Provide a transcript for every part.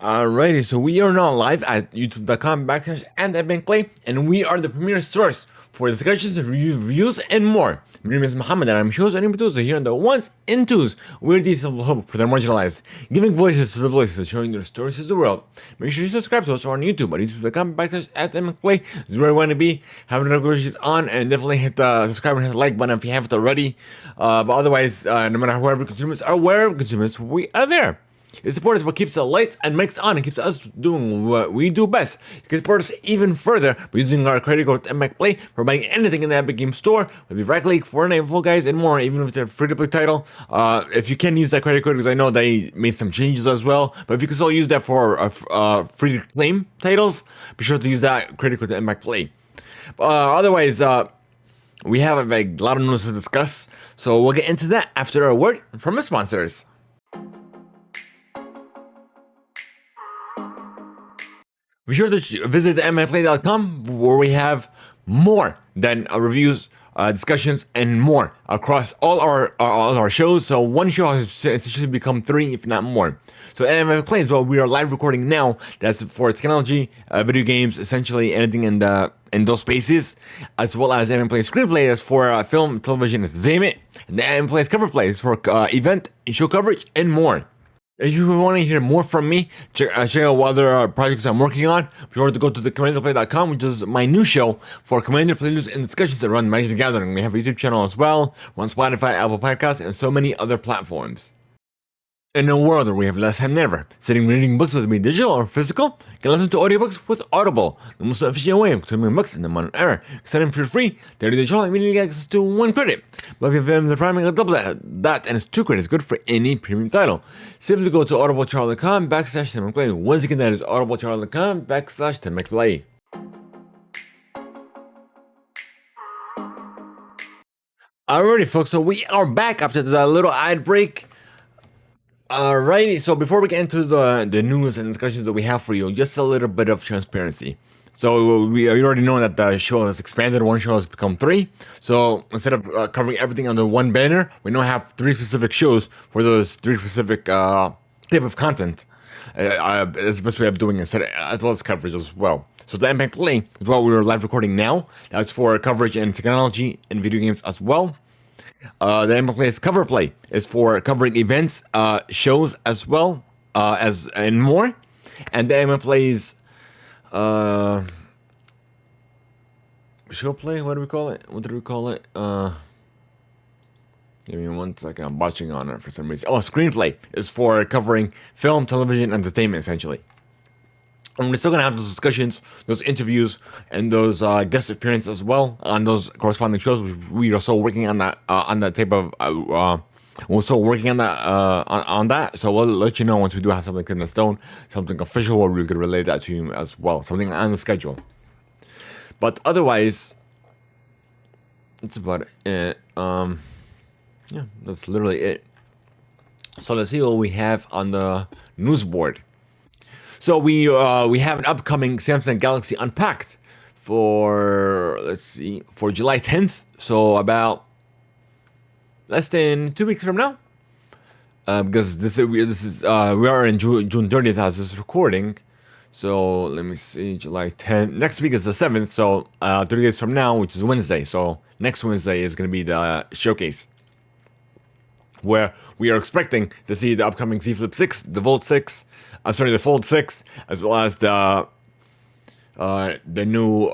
Alrighty, so we are now live at youtube.com/Unpackplay, and we are the premier source for discussions, reviews, and more. My name is Muhammad, and I'm shows and videos here on the ones and twos. We're decent hope for the marginalized, giving voices to the voices, showing their stories to the world. Make sure you subscribe to us on YouTube at youtube.com/Unpackplay. This is where we want to be. Have notifications on, and definitely hit the subscribe and hit the like button if you haven't already. But otherwise, no matter whoever consumes or wherever consumes, we are there. Your support is what keeps the lights and mics on and keeps us doing what we do best. You can support us even further by using our credit code Theimpactplay for buying anything in the Epic Game Store, whether Rocket League, Fortnite, Fall Guys, and more, even if it's a free-to-play title. If you can use that credit code, because I know they made some changes as well, but if you can still use that for free-to-claim titles, be sure to use that credit code Theimpactplay. Otherwise, we have a lot of news to discuss, so we'll get into that after a word from the sponsors. Be sure to visit Unpackplay.com, where we have more than reviews, discussions, and more across all our shows. So one show has essentially become three, if not more. So Unpackplay is what we are live recording now. That's for technology, video games, essentially anything in those spaces, as well as Unpackplay Screenplay is for film, television, entertainment, and the Unpackplay Cover Play is for event, show coverage, and more. If you want to hear more from me, check out what other projects I'm working on. Be sure to go to the CommanderPlay.com, which is my new show for Commander Play news and discussions that run Magic the Gathering. We have a YouTube channel as well. We're on Spotify, Apple Podcasts, and so many other platforms. In a world where we have less time than ever, sitting reading books, whether it be digital or physical, you can listen to audiobooks with Audible, the most efficient way of consuming books in the modern era. Sign in for free, 30-day trial, immediately get access to 1 credit. But if you have the Prime, you'll double that, and it's 2 credits, good for any premium title. Simply go to audibletrial.com/Theimpactplay. Once again, that is audibletrial.com/Theimpactplay. Alrighty, folks, so we are back after that little ad break. Alrighty, so before we get into the news and discussions that we have for you, just a little bit of transparency. So we already know that the show has expanded. One show has become 3. So instead of covering everything under one banner, we now have 3 specific shows for those 3 specific type of content. That's the best way of doing it, as well as coverage as well. So the Unpacked is what we're live recording now. That's for coverage in technology and video games as well. The Unpacked Cover Play is for covering events, shows as well, and more. And the Unpacked show play, what do we call it? Give me 1 second, I'm watching on it for some reason. Oh, Screenplay is for covering film, television, entertainment, essentially. And we're still going to have those discussions, those interviews, and those guest appearances as well on those corresponding shows. We are still working on that type of. We're still working on that. On that, so we'll let you know once we do have something in the stone, something official, where we could relay that to you as well, something on the schedule. But otherwise, that's about it. Yeah, that's literally it. So let's see what we have on the news board. So we have an upcoming Samsung Galaxy Unpacked for July 10th. So about less than 2 weeks from now, because we are in June 30th as this recording. So let me see, July 10th. Next week is the 7th. So 30 days from now, which is Wednesday. So next Wednesday is going to be the showcase, where we are expecting to see the upcoming Z Flip 6, the Fold 6, the Fold 6, as well as the new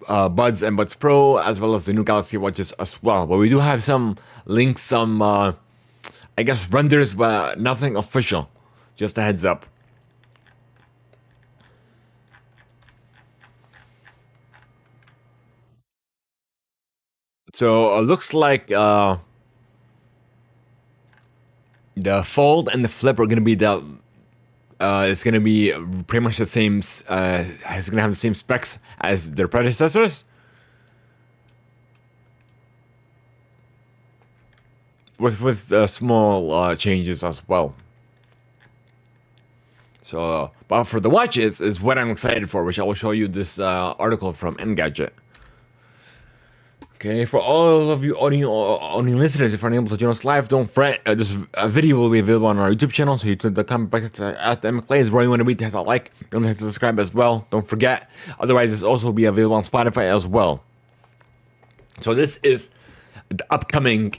Buds and Buds Pro, as well as the new Galaxy Watches as well. But we do have some links, some I guess renders, but nothing official. Just a heads up. So it looks like the Fold and the Flip are going to be it's going to be pretty much the same. It's going to have the same specs as their predecessors, with small changes as well. So, but for the watches is what I'm excited for, which I will show you this article from Engadget. Okay, for all of you audio listeners, if you're unable to join us live, don't fret. This video will be available on our YouTube channel, so youtube.com at Theimpactplay is where you want to be. Hit that like, don't forget to subscribe as well. Don't forget. Otherwise, this also will be available on Spotify as well. So this is the upcoming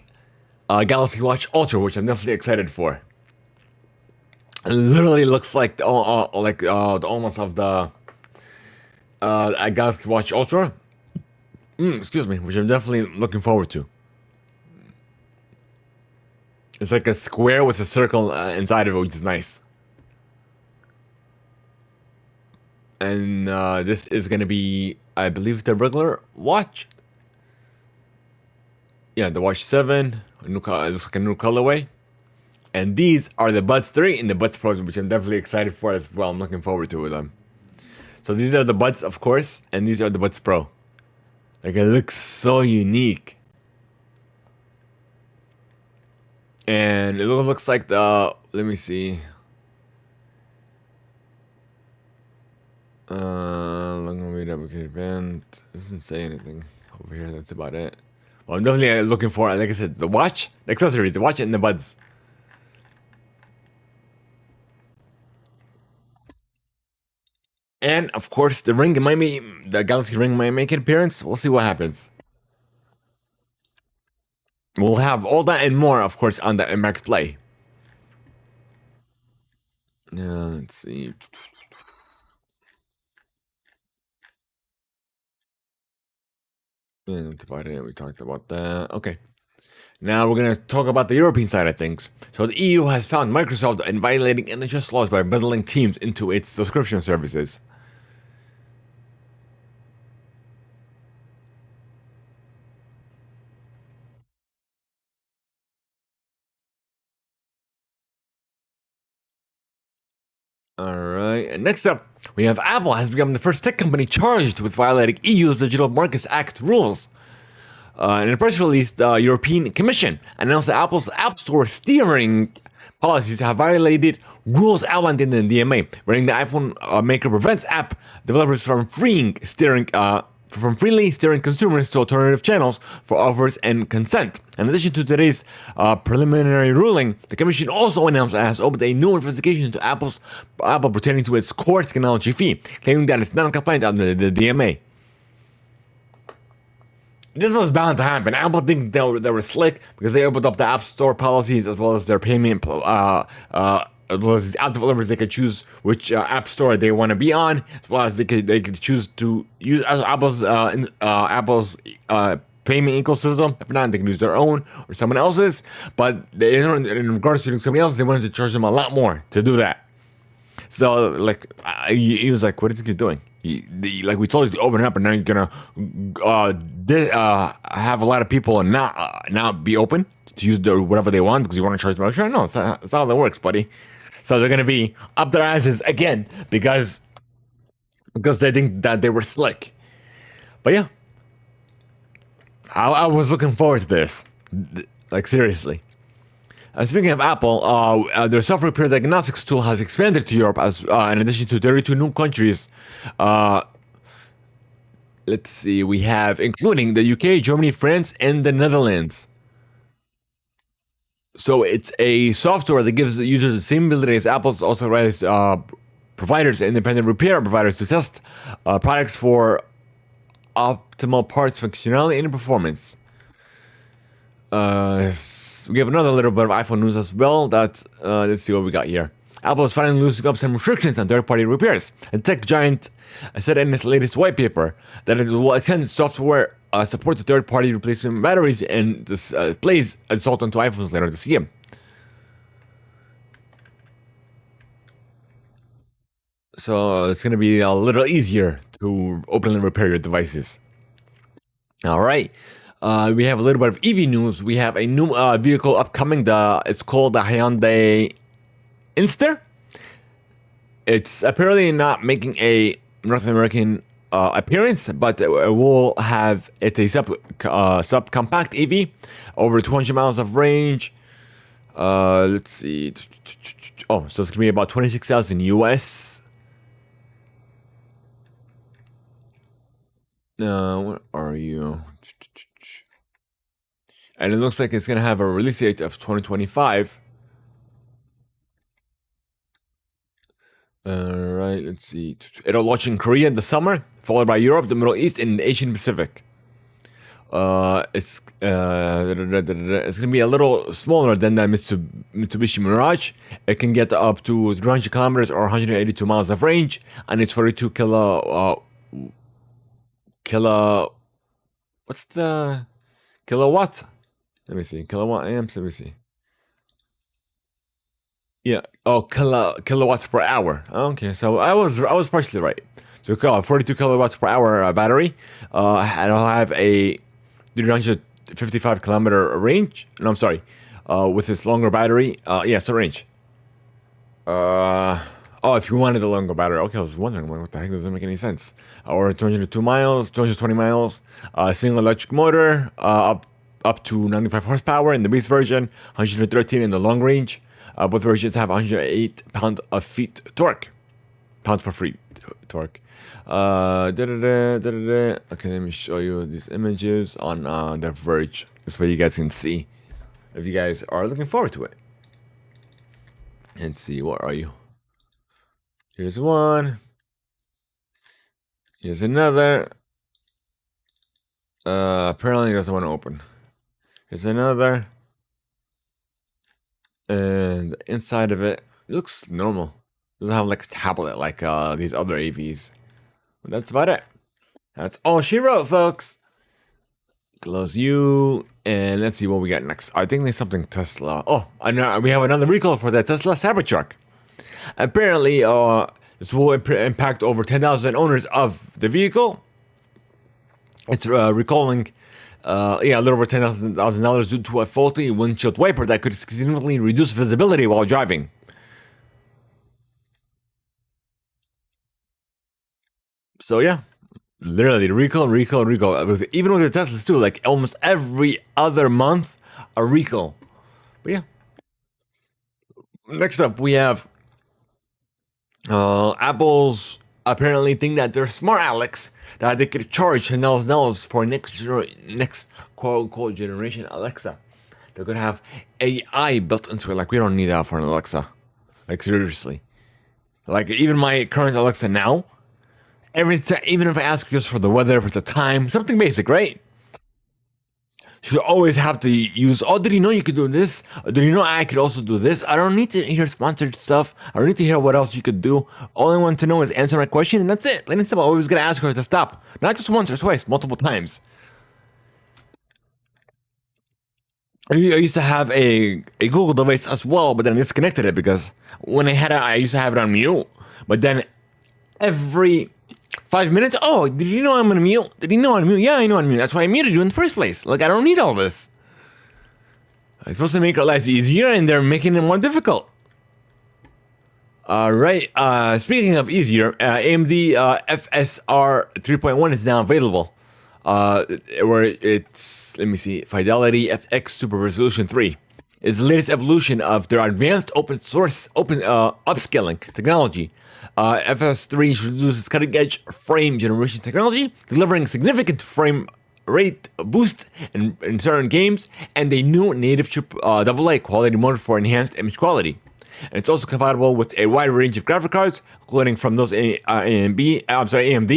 Galaxy Watch Ultra, which I'm definitely excited for. It literally looks like the almost of the Galaxy Watch Ultra. Excuse me, which I'm definitely looking forward to. It's like a square with a circle inside of it, which is nice. And this is going to be, I believe, the regular watch. Yeah, the Watch 7. It looks like a new colorway. And these are the Buds 3 and the Buds Pros, which I'm definitely excited for as well. I'm looking forward to them. So these are the Buds, of course, and these are the Buds Pro. Like, it looks so unique. And it looks like the, let me see. Event. Doesn't say anything over here. That's about it. Well, I'm definitely looking for, like I said, the watch, the accessories, the watch, and the buds. And of course, the ring might be, the Galaxy ring might make an appearance. We'll see what happens. We'll have all that and more, of course, on the Unpacked. Let's see. Yeah, that's about it. We talked about that. Okay. Now we're going to talk about the European side of things. So the EU has found Microsoft in violating antitrust laws by bundling Teams into its subscription services. Alright, and next up, we have Apple has become the first tech company charged with violating EU's Digital Markets Act rules. In a press release, the European Commission announced that Apple's App Store steering policies have violated rules outlined in the DMA, wherein the iPhone maker prevents app developers from freely steering consumers to alternative channels for offers and consent. In addition to today's preliminary ruling, the Commission also announced it has opened a new investigation into Apple pertaining to its core technology fee, claiming that it's not compliant under the DMA. This was bound to happen. Apple think they were slick because they opened up the App Store policies as well as their payment, as well as app developers. They could choose which App Store they want to be on, as well as they could choose to use Apple's payment ecosystem. If not, they can use their own or someone else's. But in regards to somebody else, they wanted to charge them a lot more to do that. So, like, he was like, "What do you think you're doing? Like, we told you to open it up, and now you're gonna have a lot of people and not be open to use whatever they want because you want to charge them extra." No, it's not how that works, buddy. So they're gonna be up their asses again because they think that they were slick. But yeah, I was looking forward to this. Like, seriously. Speaking of Apple, their self-repair diagnostics tool has expanded to Europe as in addition to 32 new countries. Let's see, we have including the UK, Germany, France, and the Netherlands. So it's a software that gives users the same ability as Apple's authorized providers and independent repair providers to test products for optimal parts functionality and performance. We have another little bit of iPhone news as well. Let's see what we got here. Apple is finally loosening up some restrictions on third-party repairs. A tech giant said in its latest white paper that it will extend software support to third-party replacement batteries and displays installed onto iPhones later this year. So it's going to be a little easier to openly repair your devices. All right. We have a little bit of EV news. We have a new vehicle upcoming. It's called the Hyundai Inster. It's apparently not making a North American appearance, but it will have it's a subcompact EV, over 200 miles of range. Let's see. Oh, so it's gonna be about 26,000 US. Where are you? And it looks like it's gonna have a release date of 2025. Alright, let's see. It'll launch in Korea in the summer, followed by Europe, the Middle East, and the Asian Pacific. It's gonna be a little smaller than the Mitsubishi Mirage. It can get up to 300 kilometers or 182 miles of range, and it's 42 what's the kilowatt? Let me see, kilowatt amps. Let me see. Yeah. Oh, kilowatts per hour. Okay, so I was partially right. So 42 kilowatts per hour battery, and I'll have a 355 kilometer range. No, I'm sorry. With this longer battery, yeah, it's the range. Oh, if you wanted a longer battery, okay, I was wondering what the heck doesn't make any sense. Or 202 miles, 220 miles, single electric motor, up to 95 horsepower in the base version, 113 in the long range. Both versions have 108 pound-feet torque, pounds per feet torque. Okay, let me show you these images on The Verge. This way you guys can see if you guys are looking forward to it. And see, what are you? Here's one. Here's another. Apparently it doesn't want to open. Here's another. And inside of it looks normal. Doesn't have like a tablet like these other AVs. But that's about it. That's all she wrote, folks. Close you, and let's see what we got next. I think there's something Tesla. Oh, we have another recall for that Tesla Cybertruck. Apparently, this will impact over 10,000 owners of the vehicle. It's recalling, a little over $10,000 due to a faulty windshield wiper that could significantly reduce visibility while driving. So yeah, literally recall. Even with the Teslas too, like almost every other month, a recall. But yeah. Next up, we have Apple's apparently think that they're smart Alex, that they could charge $10,000 for next quote unquote generation Alexa. They're gonna have AI built into it. Like, we don't need that for an Alexa. Like, seriously. Like, even my current Alexa now, every time, even if I ask just for the weather, for the time, something basic, right? You always have to use, oh, did you know you could do this? Did you know I could also do this? I don't need to hear sponsored stuff. I don't need to hear what else you could do. All I want to know is answer my question, and that's it. Plain and simple. I was going to ask her to stop. Not just once or twice, multiple times. I used to have a Google device as well, but then I disconnected it because when I had it, I used to have it on mute. But then every 5 minutes, oh, did you know I'm on mute? Did you know I'm mute? Yeah, I know I'm mute. That's why I muted you in the first place. Like, I don't need all this. It's supposed to make our lives easier, and they're making it more difficult. Alright, speaking of easier, AMD FSR 3.1 is now available. Where it's, let me see, Fidelity FX Super Resolution 3 is the latest evolution of their advanced open source upscaling technology. FS3 introduces cutting-edge frame generation technology, delivering significant frame rate boost in certain games, and a new native chip AA quality mode for enhanced image quality. And it's also compatible with a wide range of graphic cards, including from those AMD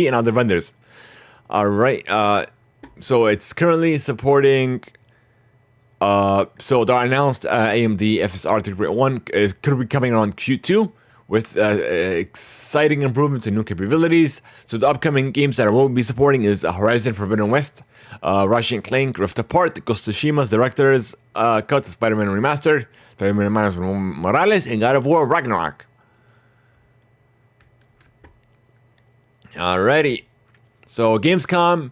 and other vendors. All right, so it's currently supporting. So the announced AMD FSR 3.1 could be coming around Q2 with exciting improvements and new capabilities. So the upcoming games that I will be supporting is Horizon Forbidden West, Ratchet & Clank Rift Apart, Ghost of Tsushima's Director's Cut, Spider-Man Remastered, Spider-Man Miles Morales, and God of War Ragnarok. Alrighty. So Gamescom,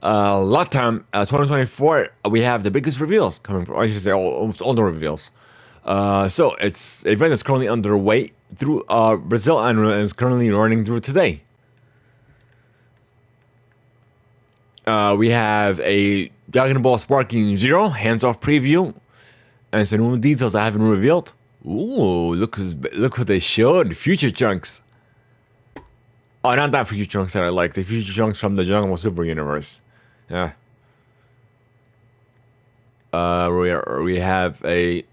LATAM 2024, we have the biggest reveals coming from, I should say almost all the reveals. So it's an event that's currently underway through Brazil and is currently running through today. We have a Dragon Ball Sparking Zero hands-off preview, and some new details I haven't revealed. Ooh, look what they showed. Future Chunks. Oh, not that Future Chunks that I like. The Future Chunks from the Dragon Ball Super universe. Yeah. We have a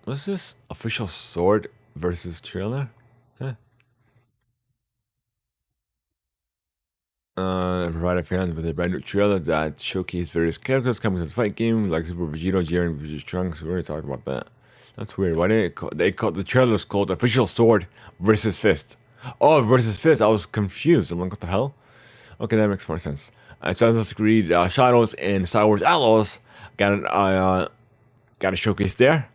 what's this official sword versus trailer? Huh. Provided fans with a brand new trailer that showcased various characters coming to the fight game, like Super Vegito, Jiren, Vegeta Trunks. We already talked about that. That's weird. Why didn't they call the trailer's called Official Sword versus Fist? Oh, versus Fist. I was confused. I'm like, what the hell? Okay, that makes more sense. Assassin's Creed Shadows and Star Wars Outlaws got a showcase there.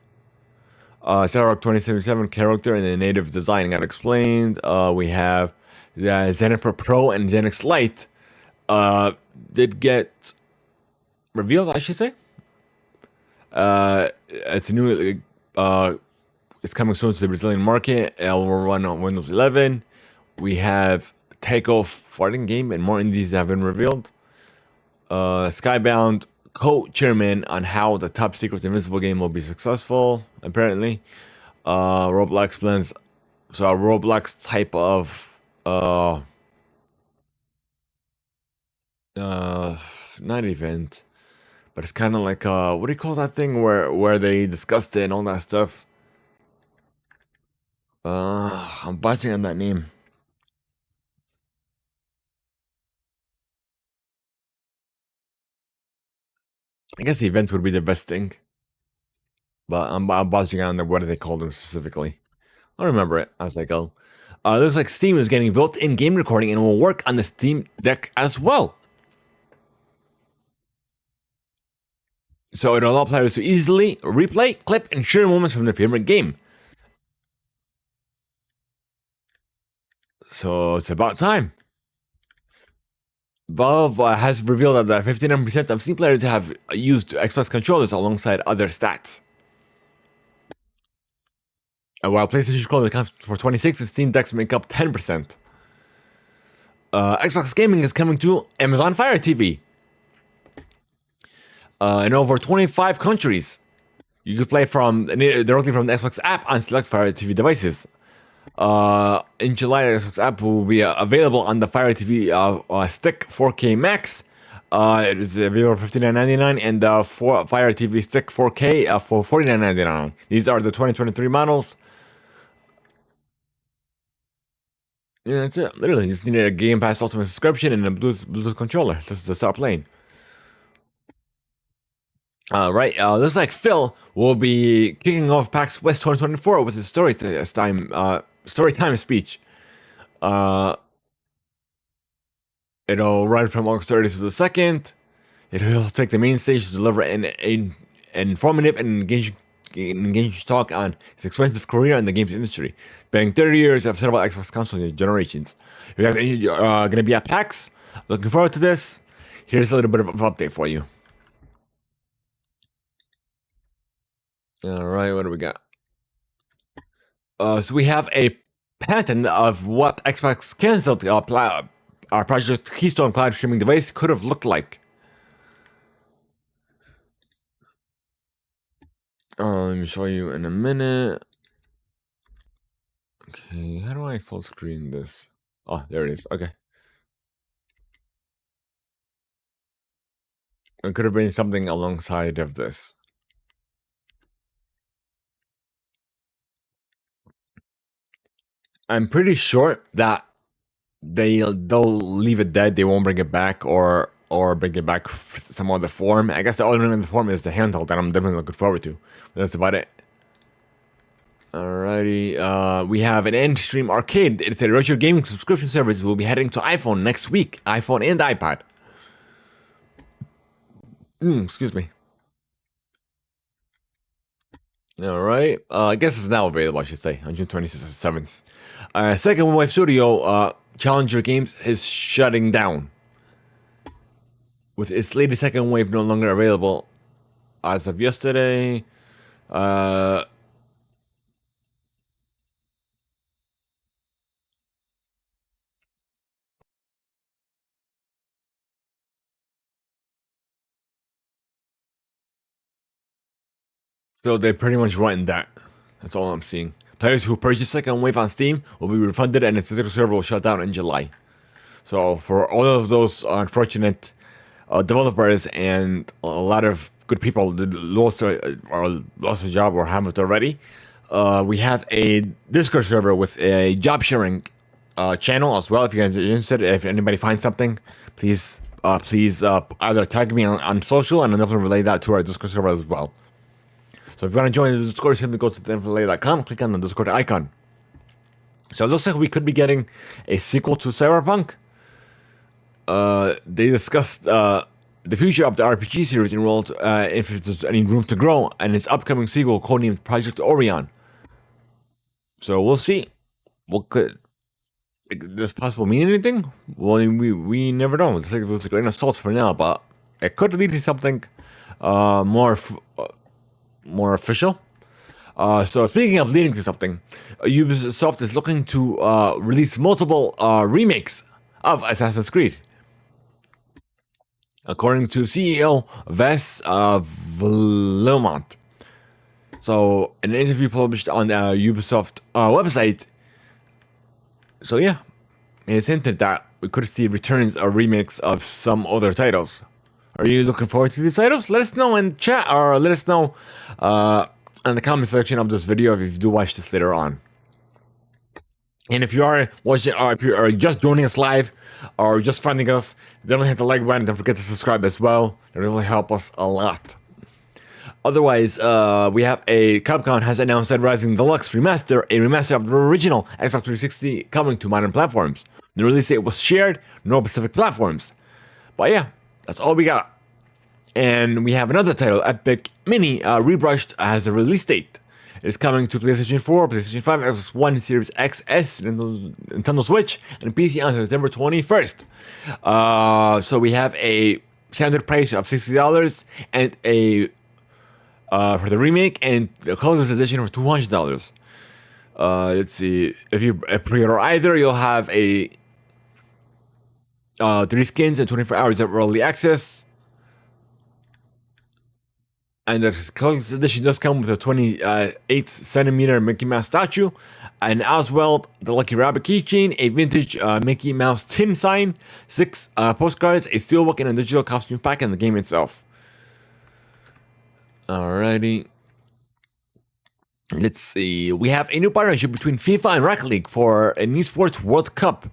Starrock 2077 character and the native design got explained. We have the Zenith Pro and Zenith Lite did get revealed, I should say. It's a new. It's coming soon to the Brazilian market. It will run on Windows 11. We have Takeoff fighting game and more indies have been revealed. Skybound co-chairman on how the top secret Invincible game will be successful. Apparently, Roblox plans so a Roblox type of not event, but it's kind of like what do you call that thing where they discussed it and all that stuff. I'm botching on that name. I guess the event would be the best thing, but I'm botching on the what do they call them specifically. I'll remember it as I go. It looks like Steam is getting built-in game recording and will work on the Steam Deck as well. So it'll allow players to easily replay, clip, and share moments from their favorite game. So it's about time. Valve has revealed that 59% of Steam players have used Xbox controllers alongside other stats. And while PlayStation controllers account for 26%, Steam Decks make up 10%. Xbox Gaming is coming to Amazon Fire TV. In over 25 countries. You could play directly from the Xbox app on select Fire TV devices. In July, the Xbox app will be available on the Fire TV Stick 4K Max. It is available for $59.99 and the Fire TV Stick 4K for $49.99. These are the 2023 models. Yeah, that's it. Literally, you just need a Game Pass Ultimate subscription and a Bluetooth controller just to start playing. Right, looks like Phil will be kicking off PAX West 2024 with his storytime speech. It'll run from August 30th to the 2nd. It'll take the main stage to deliver an informative and engaging talk on his expensive career in the games industry, spanning 30 years of several Xbox console generations. If you guys are going to be at PAX, looking forward to this. Here's a little bit of an update for you. All right, what do we got? So we have a patent of what Xbox canceled our Project Keystone cloud streaming device could have looked like. Let me show you in a minute. Okay, how do I full screen this? Oh, there it is. Okay. It could have been something alongside of this. I'm pretty sure that they'll leave it dead. They won't bring it back or bring it back some other form. I guess the other one form is the handheld that I'm definitely looking forward to. But that's about it. Alrighty, we have an Endstream Arcade. It's a retro gaming subscription service. We'll be heading to iPhone next week. iPhone and iPad. Excuse me. Alright, I guess it's now available, I should say, on June 27th. Second Wave Studio, Challenger Games is shutting down, with its latest Second Wave no longer available as of yesterday. So they pretty much went that. That's all I'm seeing. Players who purchase Second Wave on Steam will be refunded and its physical server will shut down in July. So for all of those unfortunate developers and a lot of good people that lost or lost a job or have it already. We have a Discord server with a job sharing channel as well. If you guys are interested, if anybody finds something, please either tag me on social, and I'll definitely relay that to our Discord server as well. So if you want to join the Discord, simply go to theimpactplay.com, click on the Discord icon. So it looks like we could be getting a sequel to Cyberpunk. They discussed the future of the RPG series enrolled if there's any room to grow, and its upcoming sequel codenamed Project Orion. So we'll see. What could this possible mean anything? Well, we never know. It's like it was a grain of salt for now, but it could lead to something more official. So speaking of leading to something, Ubisoft is looking to release multiple remakes of Assassin's Creed. According to CEO Ves Vlemont. So, in an interview published on the Ubisoft website, so yeah, it's hinted that we could see returns or remakes of some other titles. Are you looking forward to these titles? Let us know in chat, or let us know in the comment section of this video if you do watch this later on. And if you are watching, or if you are just joining us live, or just finding us, definitely hit the like button. Don't forget to subscribe as well. It really helps us a lot. Otherwise, we have Capcom has announced Dead Rising Deluxe Remaster, a remaster of the original Xbox 360 coming to modern platforms. The release date was shared, no specific platforms. But yeah, that's all we got. And we have another title, Epic Mini, rebrushed as a release date. It's coming to PlayStation 4, PlayStation 5, Xbox One, Series XS, Nintendo Switch, and PC on September 21st. So we have a standard price of $60 and a for the remake, and the colorless edition for $200. Let's see. If you pre-order either, you'll have a 3 skins and 24 hours of early access. And the collector's edition does come with a 28 centimeter Mickey Mouse statue, and as well the Lucky Rabbit keychain, a vintage Mickey Mouse tin sign, 6 postcards, a steelbook, and a digital costume pack in the game itself. Alrighty. Let's see. We have a new partnership between FIFA and Rocket League for an esports World Cup,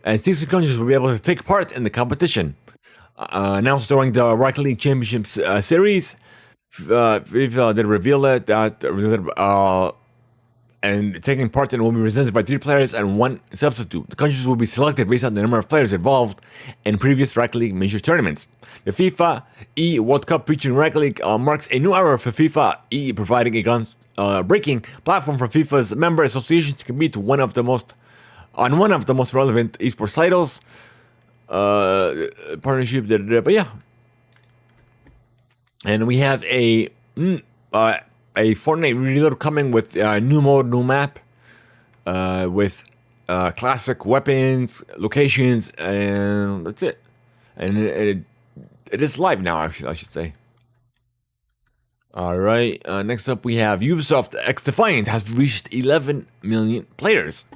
and 60 countries will be able to take part in the competition. Announced during the Rocket League Championship Series, FIFA did reveal it that and taking part in will be presented by 3 players and 1 substitute. The countries will be selected based on the number of players involved in previous Rocket League major tournaments. The FIFA E World Cup featuring Rocket League marks a new era for FIFA E, providing a ground-breaking platform for FIFA's member association to compete on one of the most relevant esports titles. Partnership, but yeah. And we have a Fortnite reload coming with new mode, new map, with classic weapons, locations, and that's it. And it is live now, actually, I should say. All right. Next up, we have Ubisoft X Defiant has reached 11 million players.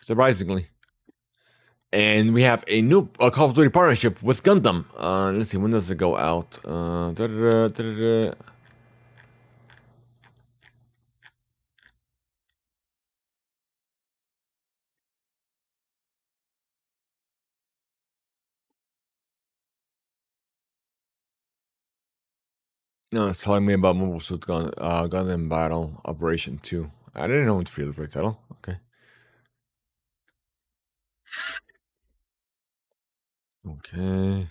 Surprisingly. And we have a new Call of Duty partnership with Gundam. Let's see, when does it go out? No, it's telling me about Mobile Suit Gundam Battle Operation 2. I didn't know it's free to play title. Okay. Okay.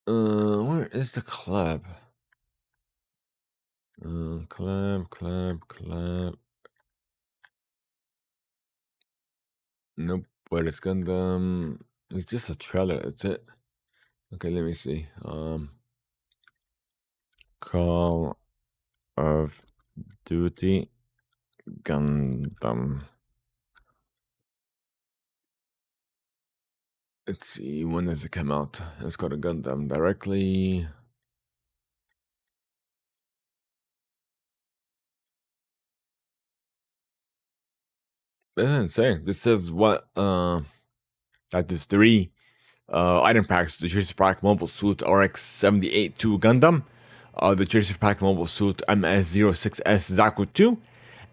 Where is the collab? Collab. Nope. But it's Gundam. It's just a trailer. That's it. Okay, let me see. Call of Duty Gundam. Let's see, when does it come out? Let's go to Gundam directly. It doesn't say. This says what That is 3 item packs: the Tracer Pack Mobile Suit RX-78-2 Gundam, the Tracer Pack Mobile Suit MS-06S Zaku 2,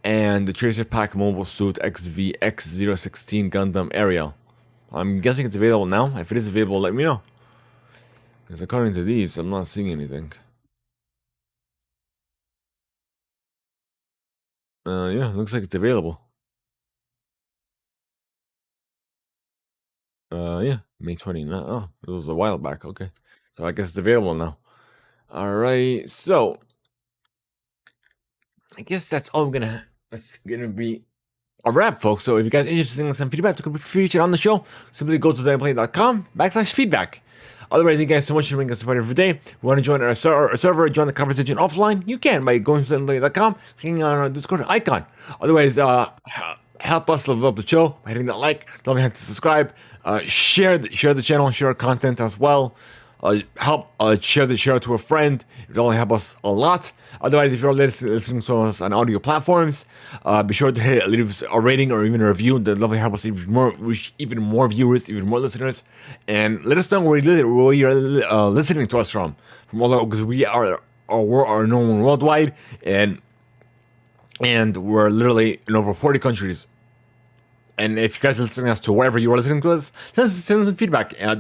and the Tracer Pack Mobile Suit XVX-016 Gundam Ariel. I'm guessing it's available now. If it is available, let me know. Because according to these, I'm not seeing anything. Yeah, looks like it's available. Yeah, May 29th. Oh, it was a while back. Okay. So I guess it's available now. All right. So I guess that's gonna be a wrap, folks. So if you guys are interested in some feedback that could be featured on the show, simply go to theimpactplay.com/feedback. Otherwise, thank you guys so much for being a supporter every day. If you want to join our server, join the conversation offline, you can by going to theimpactplay.com, clicking on our Discord icon. Otherwise, help us level up the show by hitting that like. Don't forget to subscribe. Share the channel, share our content as well. Help share it to a friend. It will help us a lot. Otherwise, if you're listening to us on audio platforms, be sure to leave a rating or even a review. That lovely help us reach even more viewers, even more listeners, and let us know where you're listening to us from all, because we are known worldwide, and we're literally in over 40 countries. And if you guys are listening us to wherever you are listening to us, send us some feedback. That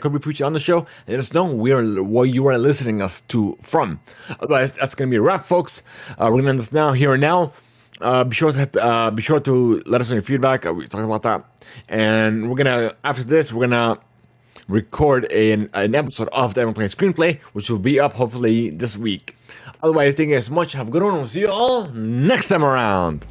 could be featured on the show. Let us know where you are listening us to from. Otherwise, that's gonna be a wrap, folks. We're gonna end this now, here and now. Be sure to let us know your feedback. We talking about that, and after this we're gonna record an episode of the Theimpactplay screenplay, which will be up hopefully this week. Otherwise, thank you guys so much. Have a good one. We'll see you all next time around.